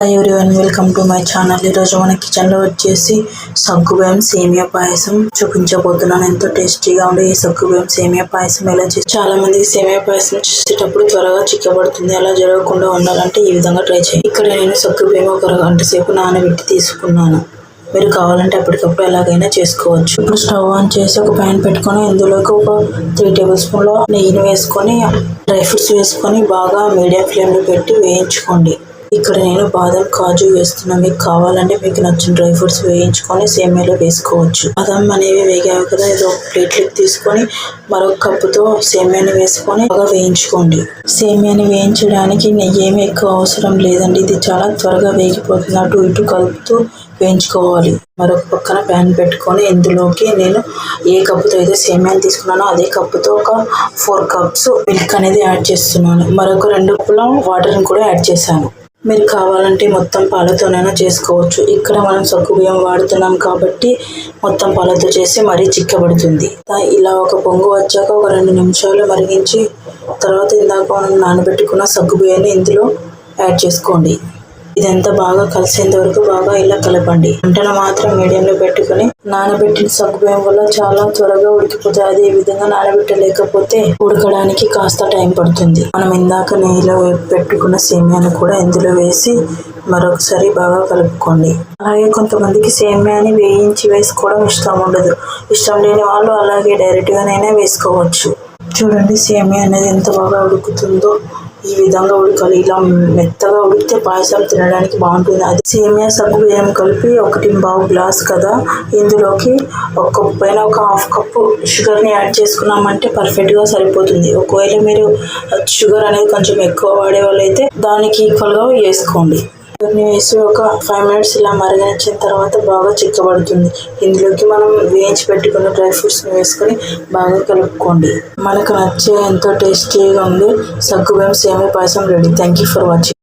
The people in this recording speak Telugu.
Hi everyone, welcome to my channel. ఈరోజు మన కిచెన్లో వచ్చేసి సగ్గుబియ్యం సేమియా పాయసం చూపించబోతున్నాను. ఎంతో టేస్టీగా ఉండే ఈ సగ్గుబియ్యం సేమియా పాయసం ఎలా చేసి చాలా మందికి సేమియా పాయసం చేసేటప్పుడు త్వరగా చిక్కబడుతుంది. అలా జరగకుండా ఉండాలంటే ఈ విధంగా ట్రై చేయండి. ఇక్కడ నేను సగ్గుబియ్యం ఒక గంట సేపు నానబెట్టి తీసుకున్నాను. మీరు కావాలంటే అప్పటికప్పుడు ఎలాగైనా చేసుకోవచ్చు. ఇప్పుడు స్టవ్ ఆన్ చేసి ఒక ప్యాన్ పెట్టుకొని ఇందులోకి ఒక 3 టేబుల్ స్పూన్ల నెయ్యిని వేసుకొని డ్రై ఫ్రూట్స్ వేసుకొని బాగా మీడియం ఫ్లేమ్లో పెట్టి వేయించుకోండి. ఇక్కడ నేను బాదం కాజు వేస్తున్నాను. మీకు కావాలంటే మీకు నచ్చిన డ్రై ఫ్రూట్స్ వేయించుకొని సేమియాలో వేసుకోవచ్చు. బాదం అనేవి వేగావు కదా, ఇది ఒక ప్లేట్లోకి తీసుకొని మరొక కప్పుతో సేమియాని వేసుకొని బాగా వేయించుకోండి. సేమియాని వేయించడానికి నెయ్యి ఏమి ఎక్కువ అవసరం లేదండి. ఇది చాలా త్వరగా వేగిపోతుంది. అటు ఇటు కలుపుతూ వేయించుకోవాలి. మరొక పక్కన ప్యాన్ పెట్టుకొని ఇందులోకి నేను ఏ కప్పుతో అయితే సేమియాని తీసుకున్నానో అదే కప్పుతో ఒక 4 కప్స్ మిల్క్ అనేది యాడ్ చేస్తున్నాను. మరొక 2 కప్పుల వాటర్ని కూడా యాడ్ చేశాను. మీరు కావాలంటే మొత్తం పాలతోనైనా చేసుకోవచ్చు. ఇక్కడ మనం సగ్గుబియ్యం వాడుతున్నాం కాబట్టి మొత్తం పాలతో చేసి మరీ చిక్కబడుతుంది. ఇలా ఒక పొంగు వచ్చాక ఒక 2 నిమిషాలు మరిగించి తర్వాత ఇందాక మనం నానబెట్టుకున్న సగ్గుబియ్యాన్ని ఇందులో యాడ్ చేసుకోండి. ఇదంతా బాగా కలిసేంత వరకు బాగా ఇలా కలపండి. మంటను మాత్రం మీడియంలో పెట్టుకుని నానబెట్టిన సగ్గుబియ్యం వల్ల చాలా త్వరగా ఉడికిపోతాయి. అదే విధంగా నానబెట్టలేకపోతే ఉడకడానికి కాస్త టైం పడుతుంది. మనం ఇందాక నెయ్యిలో పెట్టుకున్న సేమియాను కూడా ఇందులో వేసి మరొకసారి బాగా కలుపుకోండి. అలాగే కొంతమందికి సేమియాని వేయించి వేసుకోవడం ఇష్టం ఉండదు. ఇష్టం లేని వాళ్ళు అలాగే డైరెక్ట్గానైనా వేసుకోవచ్చు. చూడండి సేమియా అనేది ఎంత బాగా ఉడుకుతుందో. ఈ విధంగా ఉడకాలి. ఇలా మెత్తగా ఉడికితే పాయసం తినడానికి బాగుంటుంది. అది సేమియా సగ్గుబియ్యం కలిపి 1.25 గ్లాస్ కదా, ఇందులోకి ఒక కప్పు పైన ఒక 1/2 కప్పు షుగర్ని యాడ్ చేసుకున్నామంటే పర్ఫెక్ట్గా సరిపోతుంది. ఒకవేళ మీరు షుగర్ అనేది కొంచెం ఎక్కువ వాడే వాళ్ళైతే దానికి ఈక్వల్గా వేసుకోండి. షుగర్ని వేసి ఒక 5 మినిట్స్ ఇలా మరిగించిన తర్వాత బాగా చిక్కబడుతుంది. ఇందులోకి మనం వేయించి పెట్టుకున్న డ్రై ఫ్రూట్స్ని వేసుకొని బాగా కలుపుకోండి. మనకు నచ్చే ఎంతో టేస్టీగా ఉంది సగ్గుబియ్యం సేమియా పాయసం ready. Thank you for watching.